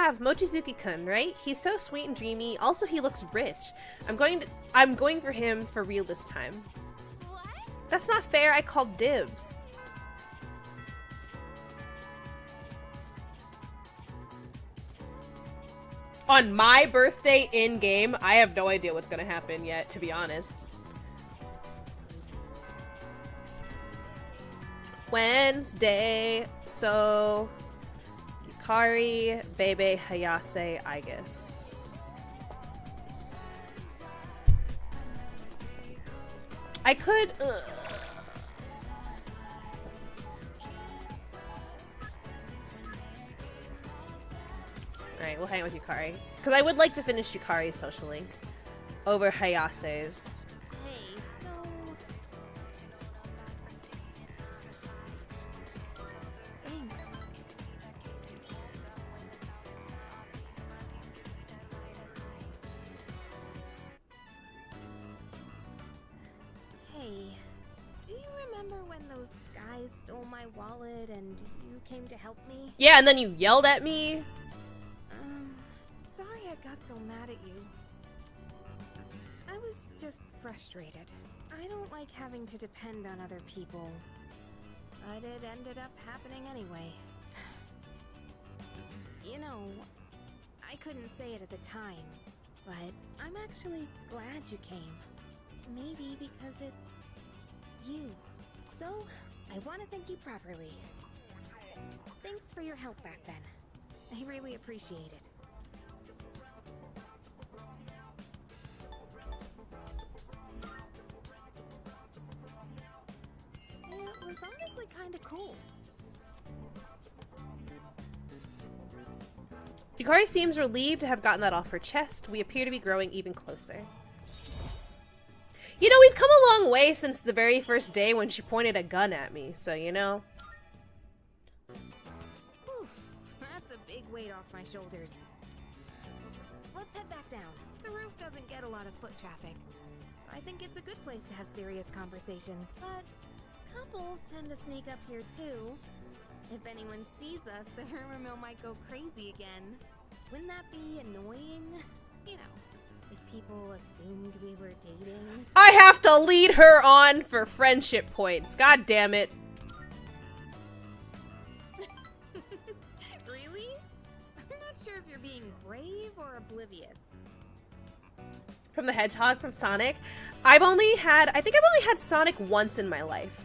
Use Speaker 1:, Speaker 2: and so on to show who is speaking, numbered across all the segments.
Speaker 1: have Mochizuki-kun, right? He's so sweet and dreamy. Also, he looks rich. I'm going for him for real this time.
Speaker 2: What?
Speaker 1: That's not fair. I called dibs. On my birthday in-game, I have no idea what's gonna happen yet, to be honest. Wednesday, so Yukari, Bebe, Hayase, I guess. I could. Alright, we'll hang out with Yukari. Because I would like to finish Yukari's social link over Hayase's.
Speaker 2: Hey, so... Thanks. Hey, do you remember when those guys stole my wallet and you came to help me?
Speaker 1: Yeah, and then you yelled at me.
Speaker 2: Sorry I got so mad at you. I was just frustrated. I don't like having to depend on other people. But it ended up happening anyway. You know, I couldn't say it at the time, but I'm actually glad you came. Maybe because it's you. So, I want to thank you properly. Thanks for your help back then. I really appreciate it. It was honestly kind of cool.
Speaker 1: Yukari seems relieved to have gotten that off her chest. We appear to be growing even closer. You know, we've come a long way since the very first day when she pointed a gun at me, so you know.
Speaker 2: Whew, that's a big weight off my shoulders. Let's head back down. The roof doesn't get a lot of foot traffic, so I think it's a good place to have serious conversations. But couples tend to sneak up here too. If anyone sees us, the rumor mill might go crazy again. Wouldn't that be annoying? You know, if people assumed we were dating.
Speaker 1: I have to lead her on for friendship points. God damn it.
Speaker 2: Really? I'm not sure if you're being brave or oblivious.
Speaker 1: From the Hedgehog from Sonic. I think I've only had Sonic once in my life.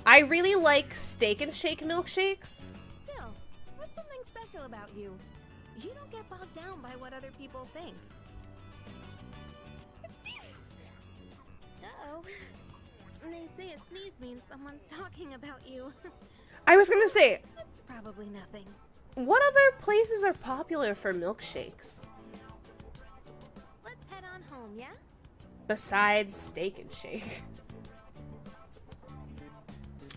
Speaker 1: I really like Steak and Shake milkshakes.
Speaker 2: Still, what's something special about you? You don't get bogged down by what other people think. Uh-oh. They say a sneeze means someone's talking about you.
Speaker 1: I was gonna say,
Speaker 2: It's probably nothing.
Speaker 1: what other places are popular for milkshakes?
Speaker 2: Let's head on home, yeah?
Speaker 1: Besides Steak and Shake.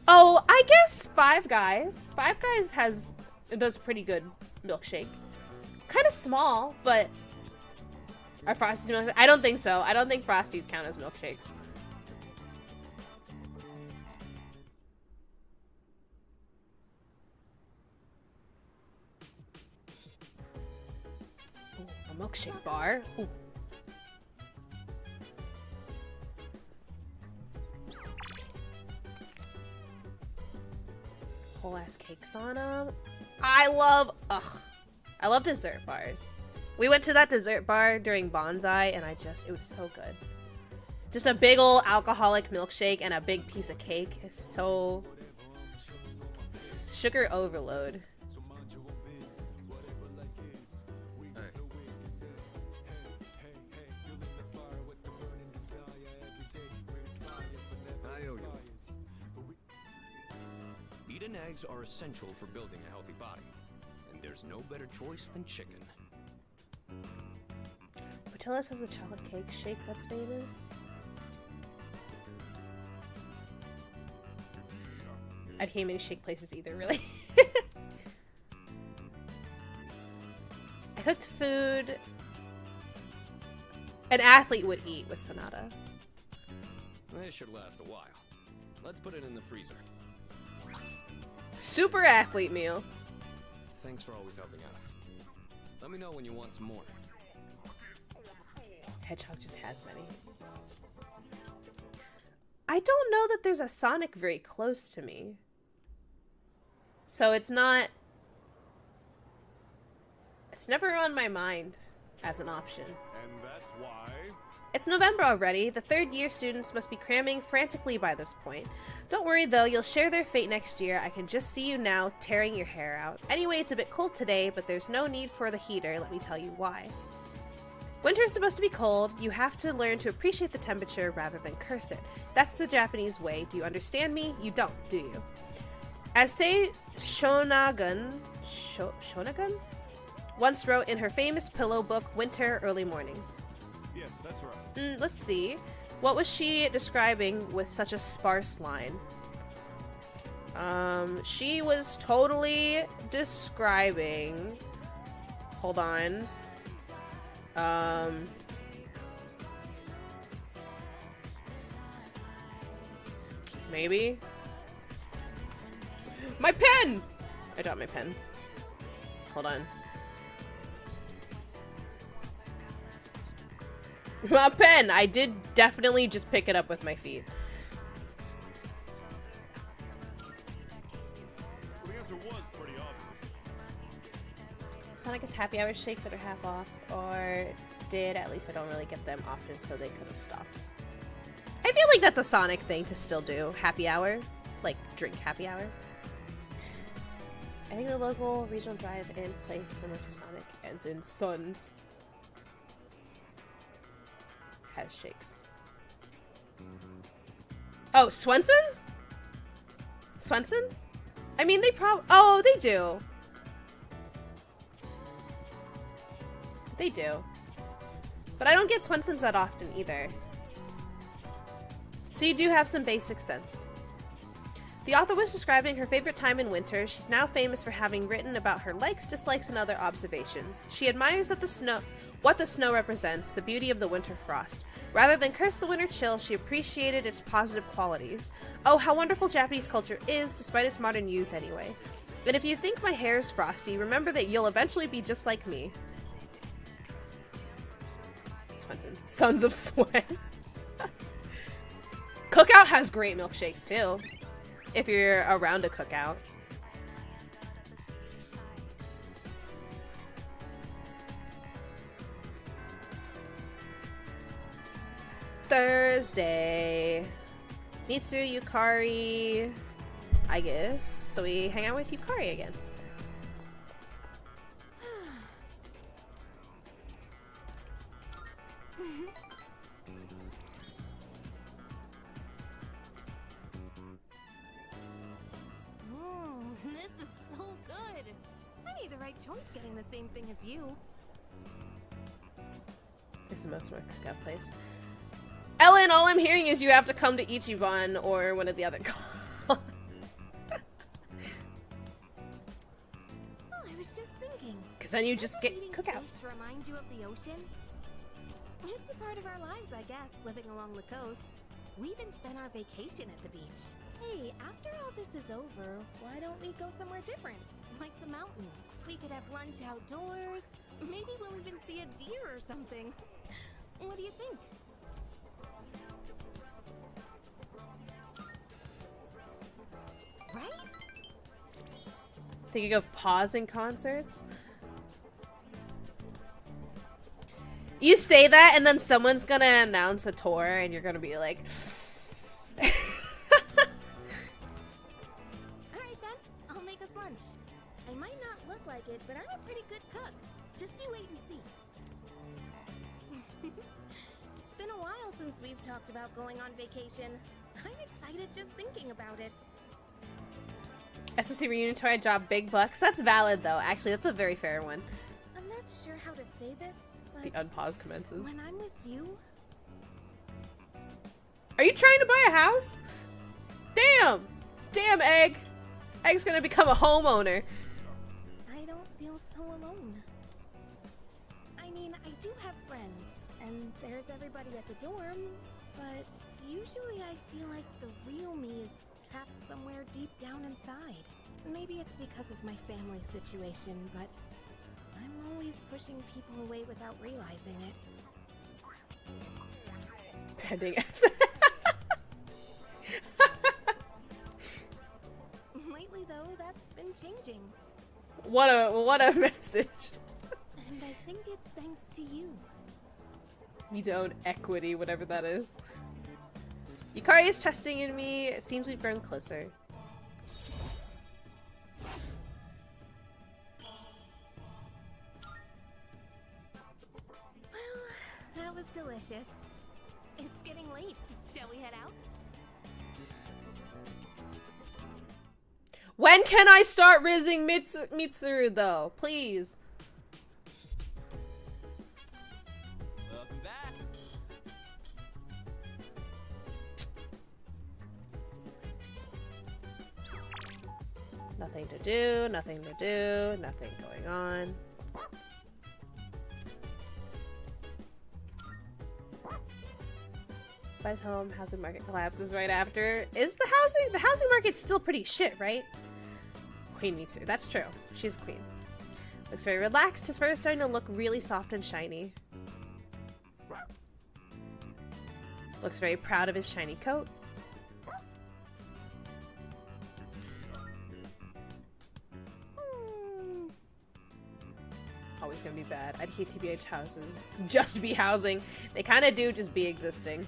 Speaker 1: Oh, I guess Five Guys. Five Guys does pretty good milkshake. Kind of small, but are Frosties milkshakes? I don't think so. I don't think Frosties count as milkshakes. Ooh, a milkshake bar. Ooh. Whole ass cakes on them. I love dessert bars. We went to that dessert bar during Bonsai and it was so good. Just a big old alcoholic milkshake and a big piece of cake. It's so sugar overload.
Speaker 3: Meat and eggs are essential for building a healthy body, and there's no better choice than chicken.
Speaker 1: Portillo's has a chocolate cake shake that's famous. I can't many shake places either, really. I cooked food an athlete would eat with Sonata.
Speaker 3: This should last a while. Let's put it in the freezer.
Speaker 1: Super athlete meal.
Speaker 3: Thanks for always helping out. Let me know when you want some more.
Speaker 1: Hedgehog just has many. I don't know that there's a Sonic very close to me. So it's not... It's never on my mind as an option.
Speaker 4: And that's why...
Speaker 1: It's November already. The third-year students must be cramming frantically by this point. Don't worry though, you'll share their fate next year. I can just see you now, tearing your hair out. Anyway, it's a bit cold today, but there's no need for the heater. Let me tell you why. Winter is supposed to be cold. You have to learn to appreciate the temperature rather than curse it. That's the Japanese way. Do you understand me? You don't, do you? As Sei Shonagon once wrote in her famous pillow book, Winter Early Mornings.
Speaker 4: Yes, that's right.
Speaker 1: Let's see. What was she describing with such a sparse line? She was totally describing... Hold on. Maybe? My pen! I dropped my pen. Hold on. My pen! I did definitely just pick it up with my feet.
Speaker 4: The answer was pretty obvious.
Speaker 1: Sonic is happy hour shakes that are half off, or did. At least I don't really get them often, so they could have stopped. I feel like that's a Sonic thing to still do. Happy hour. Like, drink happy hour. I think the local regional drive-in place similar to Sonic ends in Suns. Has shakes. Oh, Swenson's? Swenson's? I mean, they oh, they do. They do. But I don't get Swenson's that often either. So you do have some basic sense. The author was describing her favorite time in winter. She's now famous for having written about her likes, dislikes, and other observations. She admires that what the snow represents, the beauty of the winter frost. Rather than curse the winter chill, she appreciated its positive qualities. Oh, how wonderful Japanese culture is, despite its modern youth anyway. And if you think my hair is frosty, remember that you'll eventually be just like me. Swenson, Sons of Sweat. Cookout has great milkshakes too. If you're around a cookout. Thursday. Mitsu, Yukari, I guess. So we hang out with Yukari again.
Speaker 2: This is so good. I made the right choice getting the same thing as you.
Speaker 1: It's the most North Cookout place. Ellen, all I'm hearing is you have to come to Ichiban or one of the other cons.
Speaker 2: Oh, I was just thinking.
Speaker 1: Because then you just get
Speaker 2: Eating
Speaker 1: Cookout.
Speaker 2: fish remind you of the ocean? It's a part of our lives, I guess, living along the coast. We even spent our vacation at the beach. Hey, after all this is over, why don't we go somewhere different? Like the mountains. We could have lunch outdoors. Maybe we'll even see a deer or something. What do you think? Right?
Speaker 1: Thinking of pausing concerts? You say that and then someone's gonna announce a tour and you're gonna be like...
Speaker 2: Alright then, I'll make us lunch. I might not look like it, but I'm a pretty good cook. Just you wait and see. It's been a while since we've talked about going on vacation. I'm excited just thinking about it.
Speaker 1: SSC reunion tour, I dropped big bucks. That's valid though. Actually, that's a very fair one.
Speaker 2: I'm not sure how to say this, but
Speaker 1: The unpause commences.
Speaker 2: when I'm with you,
Speaker 1: Are you trying to buy a house? Damn! Damn, Egg! Egg's gonna become a homeowner.
Speaker 2: I don't feel so alone. I mean, I do have friends, and there's everybody at the dorm, but usually I feel like the real me is trapped somewhere deep down inside. Maybe it's because of my family situation, but I'm always pushing people away without realizing it.
Speaker 1: Pending ass.
Speaker 2: Lately, though, that's been changing.
Speaker 1: What a message.
Speaker 2: And I think it's thanks to you.
Speaker 1: You own equity, whatever that is. Yukari is trusting in me. It seems we've grown closer.
Speaker 2: Well, that was delicious. It's getting late. Shall we head out?
Speaker 1: When can I start rizzing Mitsuru though? Please.
Speaker 5: Welcome back.
Speaker 1: Nothing to do, nothing to do, nothing going on. Buys home, housing market collapses right after. Is the housing market's still pretty shit, right? Queen Mitsuru, that's true. She's a queen. Looks very relaxed. His fur is starting to look really soft and shiny. Looks very proud of his shiny coat. Always gonna be bad. I'd hate TBH houses just be housing. They kind of do just be existing.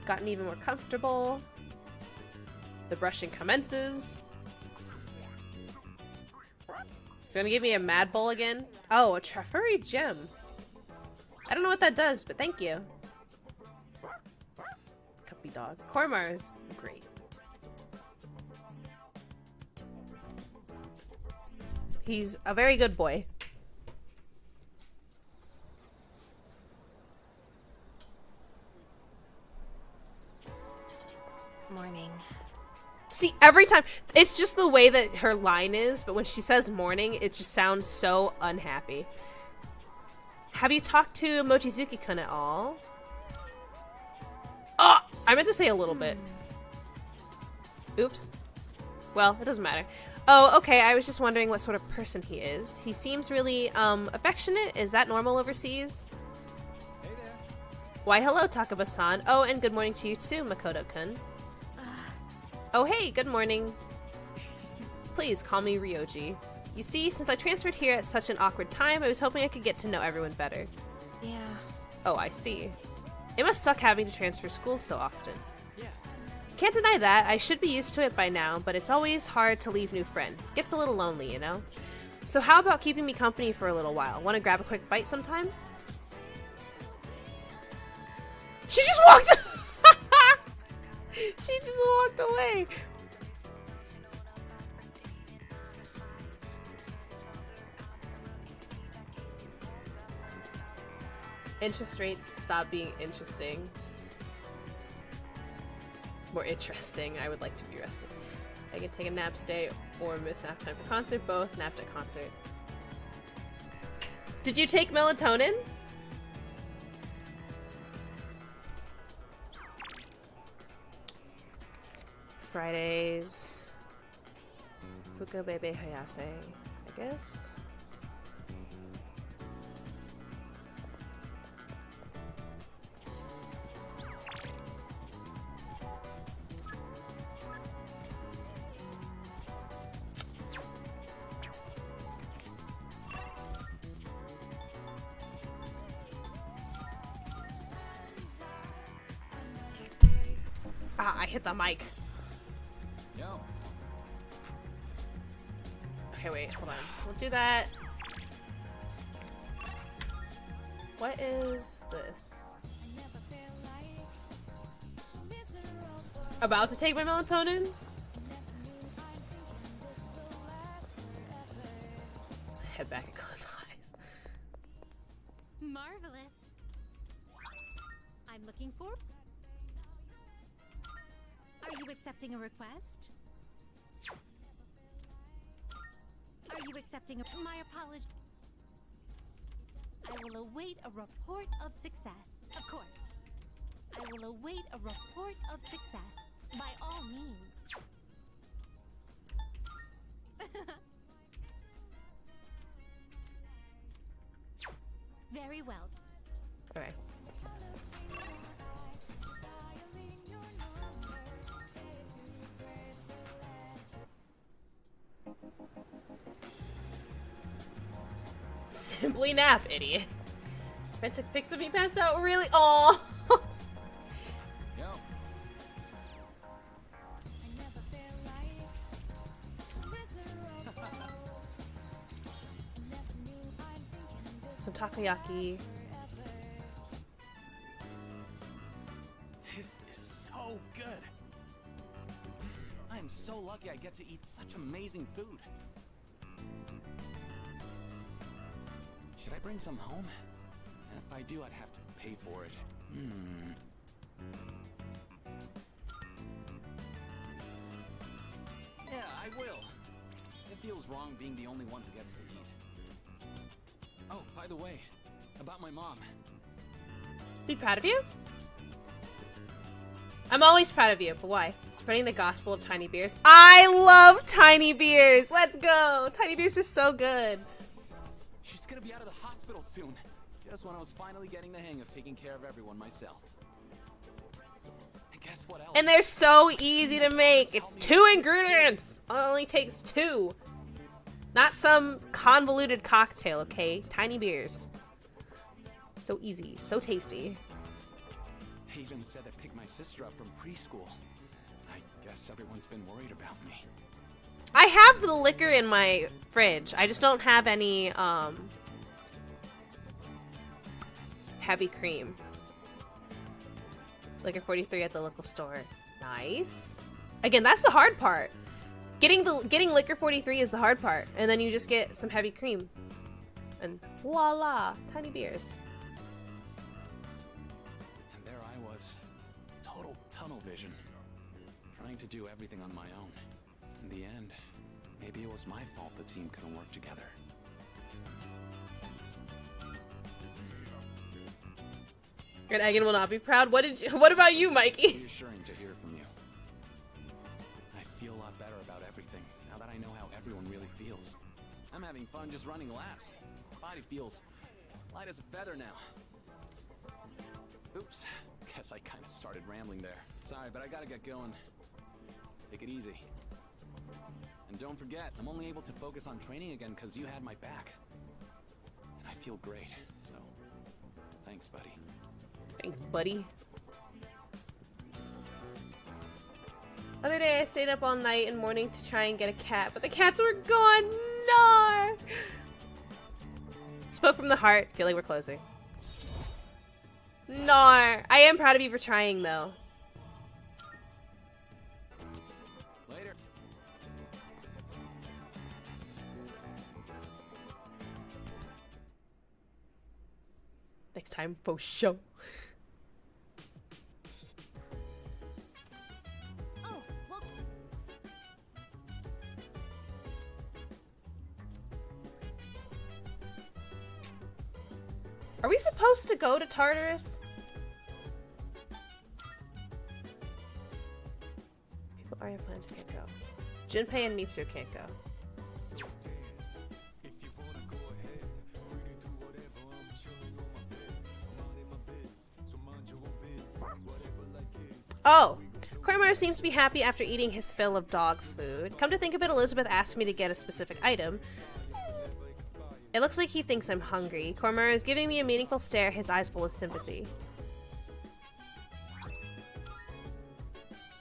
Speaker 1: Gotten even more comfortable. The brushing commences. It's gonna give me a Mad Bull again. Oh, a Trefurry gem. I don't know what that does, but thank you. Cuppy dog. Kormar's great. He's a very good boy.
Speaker 2: Morning.
Speaker 1: See, every time, it's just the way that her line is, but when she says morning, it just sounds so unhappy. Have you talked to Mochizuki-kun at all? Oh! I meant to say a little bit. Oops. Well, it doesn't matter. Oh, okay, I was just wondering what sort of person he is. He seems really, affectionate. Is that normal overseas?
Speaker 5: Hey there.
Speaker 1: Why, hello, Takaba-san. Oh, and good morning to you too, Makoto-kun. Oh, hey, good morning. Please call me Ryoji. You see, since I transferred here at such an awkward time, I was hoping I could get to know everyone better.
Speaker 2: Yeah.
Speaker 1: Oh, I see. It must suck having to transfer schools so often.
Speaker 5: Yeah.
Speaker 1: Can't deny that. I should be used to it by now, but it's always hard to leave new friends. Gets a little lonely, you know? So how about keeping me company for a little while? Want to grab a quick bite sometime? She just walked... She just walked away. Interest rates stop being interesting. More interesting. I would like to be rested. I can take a nap today or miss nap time for concert. Both napped at concert. Did you take melatonin? Fridays. Fuka Bebe Hayase, I guess. Ah, I hit the mic.
Speaker 5: No.
Speaker 1: Okay, wait, hold on. We'll do that. What is this? About to take my melatonin? Head back and close eyes.
Speaker 2: Marvelous. I'm looking for... Are you accepting a request? Are you accepting a... My apology. I will await a report of success. Of course. I will await a report of success. By all means. Very well.
Speaker 1: Okay. Simply nap, idiot. I took pics of me passed out. Really? Oh.
Speaker 5: Yo.
Speaker 1: Some takoyaki.
Speaker 5: This is so good. I am so lucky I get to eat such amazing food. Should I bring some home? And if I do, I'd have to pay for it. Yeah, I will. It feels wrong being the only one who gets to eat. Oh, by the way, about my mom.
Speaker 1: Be proud of you? I'm always proud of you, but why? Spreading the gospel of tiny beers. I love tiny beers! Let's go! Tiny beers are so good.
Speaker 5: She's gonna be out of the hospital soon. Just when I was finally getting the hang of taking care of everyone myself. And guess what else?
Speaker 1: And they're so easy to make. It's 2 ingredients. It only takes 2. Not some convoluted cocktail, okay? Tiny beers. So easy, so tasty.
Speaker 5: They even said they picked my sister up from preschool. I guess everyone's been worried about me.
Speaker 1: I have the liquor in my fridge. I just don't have any heavy cream. Liquor 43 at the local store. Nice. Again, that's the hard part. Getting liquor 43 is the hard part, and then you just get some heavy cream. And voila, tiny beers.
Speaker 5: And there I was, total tunnel vision, trying to do everything on my own. In the end, maybe it was my fault the team couldn't work together.
Speaker 1: And Egan will not be proud. What about you, Mikey?
Speaker 5: Reassuring to hear from you. I feel a lot better about everything now that I know how everyone really feels. I'm having fun just running laps. Body feels light as a feather now. Oops, guess I kind of started rambling there. Sorry, but I gotta get going. Take it easy. And don't forget, I'm only able to focus on training again because you had my back. And I feel great, so thanks, buddy.
Speaker 1: Thanks, buddy. Other day I stayed up all night and morning to try and get a cat, but the cats were gone. No. Spoke from the heart. Feel like we're closing. No. I am proud of you for trying, though.
Speaker 5: Later.
Speaker 1: Next time, for show.
Speaker 2: Oh, well,
Speaker 1: Are we supposed to go to Tartarus? People are in plans can't go. Junpei and Mitsu can't go. Oh! Kormar seems to be happy after eating his fill of dog food. Come to think of it, Elizabeth asked me to get a specific item. It looks like he thinks I'm hungry. Kormar is giving me a meaningful stare, his eyes full of sympathy.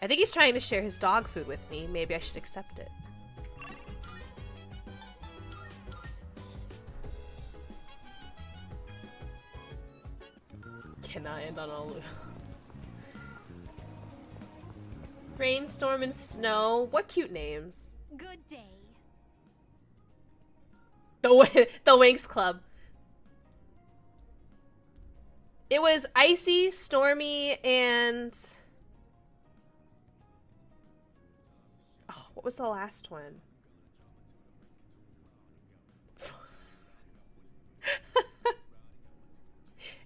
Speaker 1: I think he's trying to share his dog food with me. Maybe I should accept it. Cannot end on all. Rainstorm and Snow. What cute names.
Speaker 2: good day.
Speaker 1: The Winx Club. It was icy, stormy, and... Oh, what was the last one?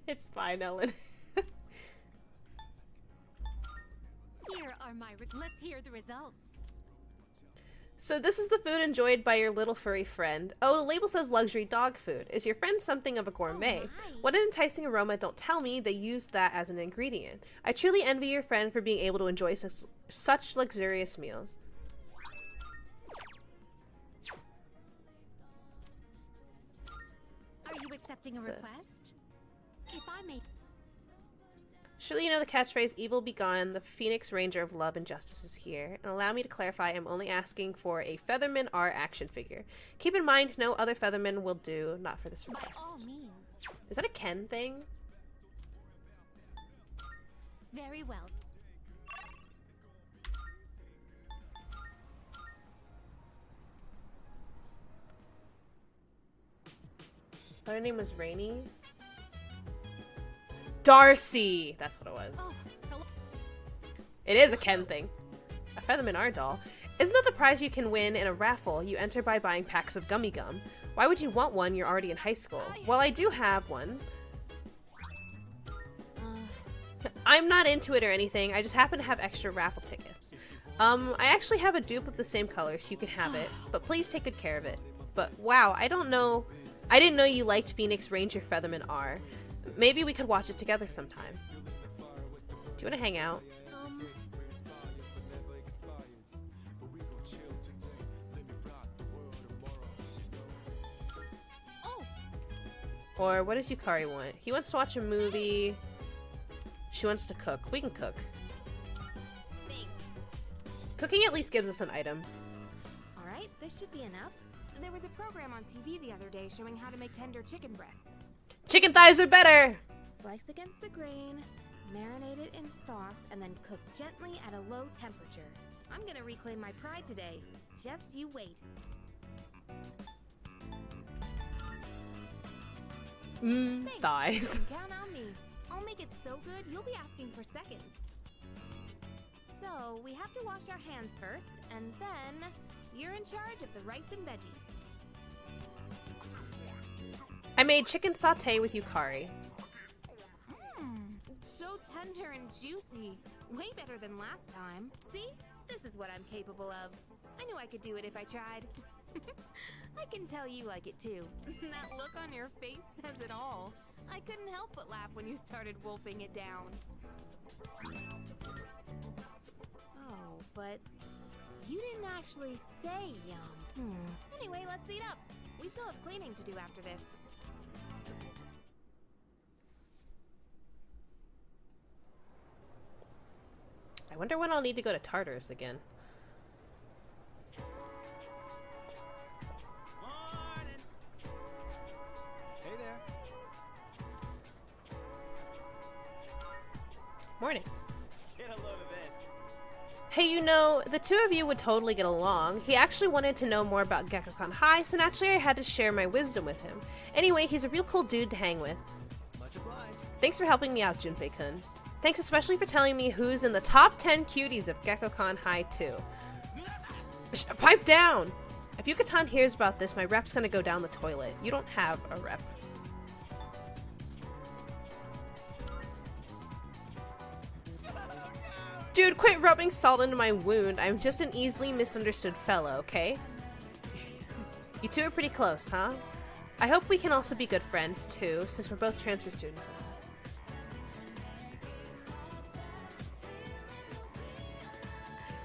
Speaker 1: It's fine, Ellen.
Speaker 2: Here are my let's hear the results.
Speaker 1: So this is the food enjoyed by your little furry friend. Oh, the label says luxury dog food. Is your friend something of a gourmet?
Speaker 2: Oh my.
Speaker 1: What an enticing aroma. Don't tell me they used that as an ingredient. I truly envy your friend for being able to enjoy such luxurious meals.
Speaker 2: Are you accepting a
Speaker 1: What's this?
Speaker 2: request? If I may.
Speaker 1: Surely you know the catchphrase, evil be gone, the Phoenix Ranger of love and justice is here. And allow me to clarify, I'm only asking for a Featherman R action figure. Keep in mind, no other Featherman will do, not for this
Speaker 2: By all
Speaker 1: request.
Speaker 2: means.
Speaker 1: Is that a Ken thing?
Speaker 2: Very well.
Speaker 1: Her name was Rainy. Darcy! That's what it was.
Speaker 2: Oh, hello.
Speaker 1: It is a Ken thing. A Featherman R doll. Isn't that the prize you can win in a raffle you enter by buying packs of gummy gum? Why would you want one? You're already in high school. Well, I do have one. I'm not into it or anything. I just happen to have extra raffle tickets. I actually have a dupe of the same color, so you can have it. But please take good care of it. But wow, I didn't know you liked Phoenix Ranger Featherman R. Maybe we could watch it together sometime. Do you want to hang out?
Speaker 2: Oh,
Speaker 1: Or what does Yukari want? He wants to watch a movie. She wants to cook. We can cook.
Speaker 2: thanks.
Speaker 1: Cooking at least gives us an item.
Speaker 2: All right, this should be enough. There was a program on TV the other day showing how to make tender chicken breasts.
Speaker 1: Chicken thighs are better!
Speaker 2: Slice against the grain, marinate it in sauce, and then cook gently at a low temperature. I'm gonna reclaim my pride today. Just you wait. Thanks.
Speaker 1: Thighs.
Speaker 2: You can count on me. I'll make it so good you'll be asking for seconds. So, we have to wash our hands first, and then you're in charge of the rice and veggies.
Speaker 1: I made chicken sauté with Yukari.
Speaker 2: So tender and juicy. Way better than last time. See? This is what I'm capable of. I knew I could do it if I tried. I can tell you like it too. That look on your face says it all. I couldn't help but laugh when you started wolfing it down. Oh, but you didn't actually say yum. Anyway, let's eat up. We still have cleaning to do after this.
Speaker 1: I wonder when I'll need to go to Tartarus again.
Speaker 6: Morning. Hey there.
Speaker 1: Morning.
Speaker 6: Get a load of this.
Speaker 1: Hey, you know, the two of you would totally get along. He actually wanted to know more about Gekkokan High, so naturally I had to share my wisdom with him. Anyway, he's a real cool dude to hang with.
Speaker 6: Much obliged.
Speaker 1: Thanks for helping me out, Junpei-kun. Thanks especially for telling me who's in the top 10 cuties of Gekkokan High 2. Pipe down! If Yucatan hears about this, my rep's gonna go down the toilet. You don't have a rep. Dude, quit rubbing salt into my wound. I'm just an easily misunderstood fellow, okay? You two are pretty close, huh? I hope we can also be good friends, too, since we're both transfer students.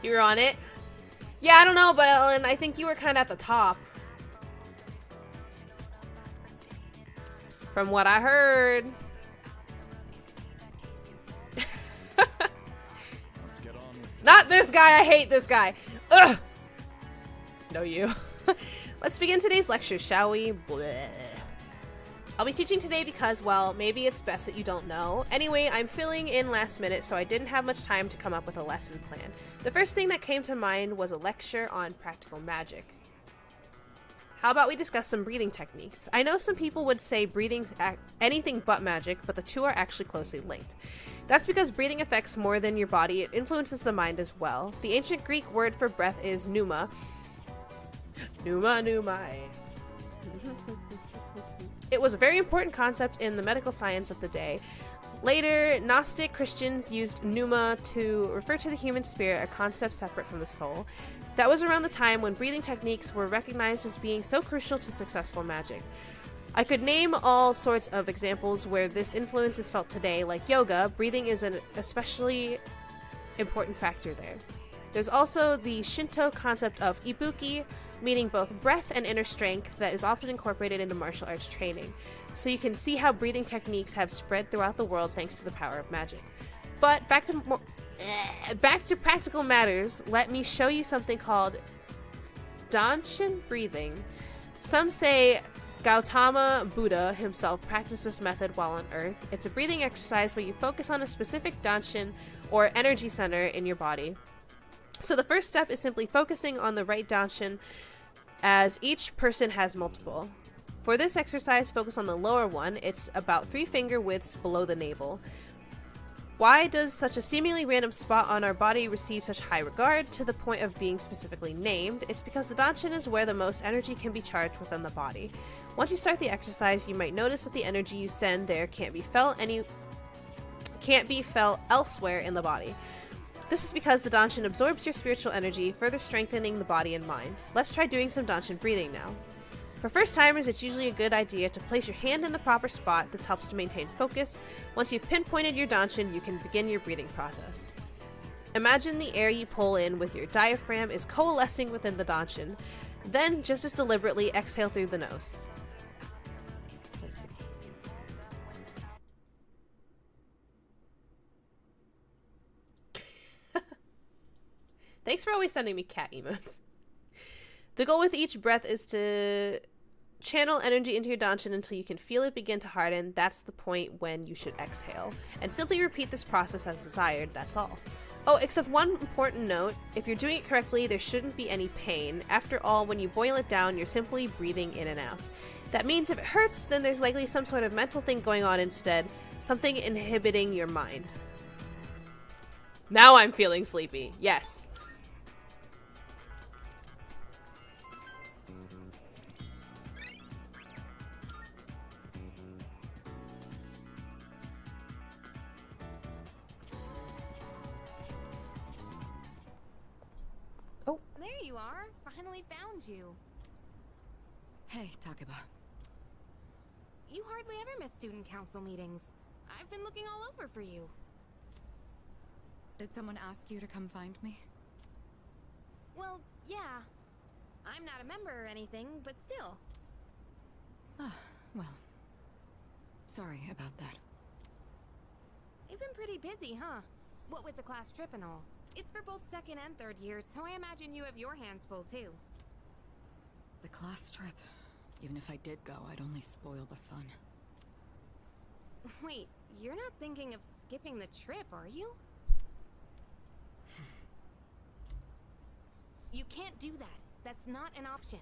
Speaker 1: You were on it? Yeah, I don't know, but Ellen, I think you were kind of at the top. From what I heard.
Speaker 6: Let's get on with
Speaker 1: Not this guy, I hate this guy. Ugh! No, you. Let's begin today's lecture, shall we? Bleh. I'll be teaching today because, well, maybe it's best that you don't know. Anyway, I'm filling in last minute, so I didn't have much time to come up with a lesson plan. The first thing that came to mind was a lecture on practical magic. How about we discuss some breathing techniques? I know some people would say breathing anything but magic, but the two are actually closely linked. That's because breathing affects more than your body, it influences the mind as well. The ancient Greek word for breath is pneuma. Pneumai. It was a very important concept in the medical science of the day. Later, Gnostic Christians used pneuma to refer to the human spirit, a concept separate from the soul. That was around the time when breathing techniques were recognized as being so crucial to successful magic. I could name all sorts of examples where this influence is felt today, like yoga. Breathing is an especially important factor there. There's also the Shinto concept of ibuki, meaning both breath and inner strength, that is often incorporated into martial arts training. So you can see how breathing techniques have spread throughout the world thanks to the power of magic. But back to practical matters, let me show you something called Danshin breathing. Some say Gautama Buddha himself practiced this method while on Earth. It's a breathing exercise where you focus on a specific danshin or energy center in your body. So the first step is simply focusing on the right danshin, as each person has multiple. For this exercise, focus on the lower one. It's about 3 finger widths below the navel. Why does such a seemingly random spot on our body receive such high regard to the point of being specifically named? It's because the danshin is where the most energy can be charged within the body. Once you start the exercise, you might notice that the energy you send there can't be felt elsewhere in the body. This is because the danshin absorbs your spiritual energy, further strengthening the body and mind. Let's try doing some danshin breathing now. For first-timers, it's usually a good idea to place your hand in the proper spot. This helps to maintain focus. Once you've pinpointed your danshin, you can begin your breathing process. Imagine the air you pull in with your diaphragm is coalescing within the danshin. Then, just as deliberately, exhale through the nose. Thanks for always sending me cat emotes. The goal with each breath is to channel energy into your danshin until you can feel it begin to harden. That's the point when you should exhale. And simply repeat this process as desired, that's all. Oh, except one important note, if you're doing it correctly, there shouldn't be any pain. After all, when you boil it down, you're simply breathing in and out. That means if it hurts, then there's likely some sort of mental thing going on instead, something inhibiting your mind. Now I'm feeling sleepy, yes.
Speaker 2: There you are. Finally found you.
Speaker 7: Hey, Takeba.
Speaker 2: You hardly ever miss student council meetings. I've been looking all over for you.
Speaker 7: Did someone ask you to come find me?
Speaker 2: Well, yeah. I'm not a member or anything, but still.
Speaker 7: Ah, well. Sorry about that.
Speaker 2: You've been pretty busy, huh? What with the class trip and all. It's for both second and third years, so I imagine you have your hands full too.
Speaker 7: The class trip. Even if I did go, I'd only spoil the fun.
Speaker 2: Wait, you're not thinking of skipping the trip, are you? You can't do that. That's not an option.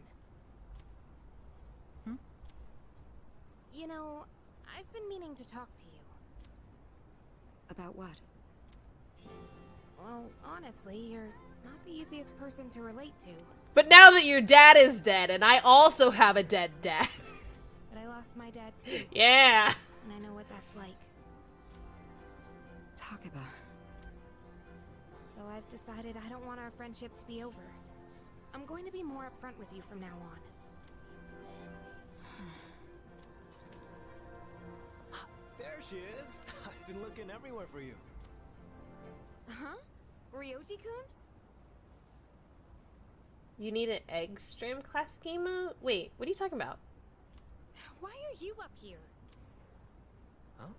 Speaker 2: You know, I've been meaning to talk to you.
Speaker 7: About what?
Speaker 2: Well, honestly, you're not the easiest person to relate to.
Speaker 1: But now that your dad is dead, and I also have a dead dad.
Speaker 2: But I lost my dad too.
Speaker 1: Yeah.
Speaker 2: And I know what that's like.
Speaker 7: Takeba.
Speaker 2: So I've decided I don't want our friendship to be over. I'm going to be more upfront with you from now on.
Speaker 6: There she is. I've been looking everywhere for you.
Speaker 2: Huh? Ryoji-kun?
Speaker 1: You need an egg stream classic emote? Wait, what are you talking about?
Speaker 2: Why are you up here?
Speaker 6: Huh?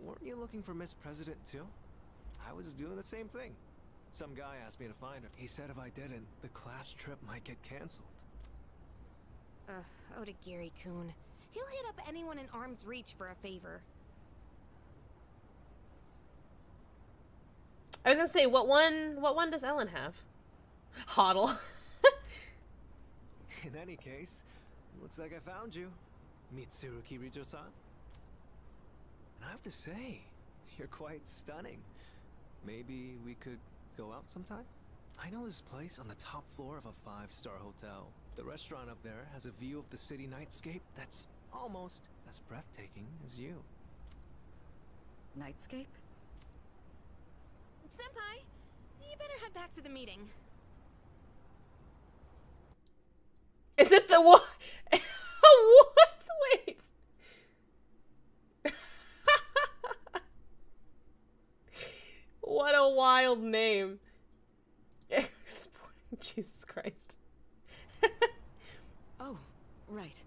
Speaker 6: Weren't you looking for Miss President too? I was doing the same thing. Some guy asked me to find her. He said if I didn't, the class trip might get canceled.
Speaker 2: Odagiri-kun. He'll hit up anyone in arm's reach for a favor.
Speaker 1: I was gonna say, what one does Ellen have? Hoddle.
Speaker 6: In any case, looks like I found you, Mitsuru Kirijo-san. And I have to say, you're quite stunning. Maybe we could go out sometime? I know this place on the top floor of a 5-star hotel. The restaurant up there has a view of the city nightscape that's almost as breathtaking as you.
Speaker 7: Nightscape?
Speaker 2: Senpai, you better head back to the meeting.
Speaker 1: What? What? Wait. What a wild name. Jesus Christ.
Speaker 7: Oh, right.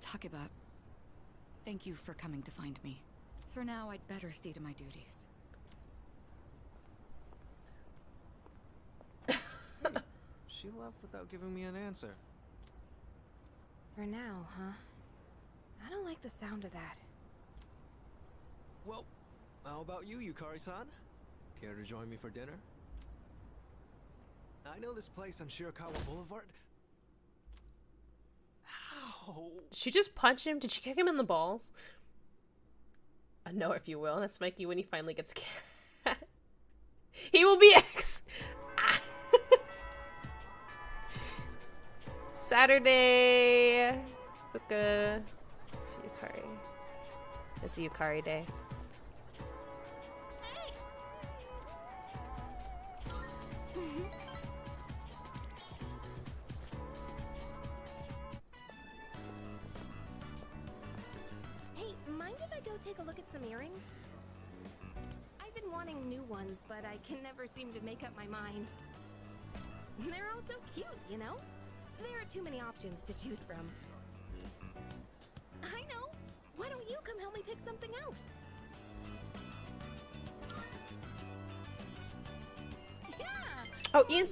Speaker 7: Takeba, thank you for coming to find me. For now, I'd better see to my duties.
Speaker 6: She left without giving me an answer.
Speaker 2: For now, huh? I don't like the sound of that.
Speaker 6: Well, how about you, Yukari-san? Care to join me for dinner? I know this place on Shirakawa Boulevard. Ow!
Speaker 1: Did she just punch him? Did she kick him in the balls? A no, if you will. That's Mikey when he finally gets a cat. He will be X. Saturday. Fuka. It's Yukari. It's a Yukari day.
Speaker 2: Hey, mind if I go take a look at some earrings? I've been wanting new ones, but I can never seem to make up my mind. They're all so cute, you know? There are too many options to choose from. I know! Why don't you come help me pick something out? Yeah!
Speaker 1: Oh, Ian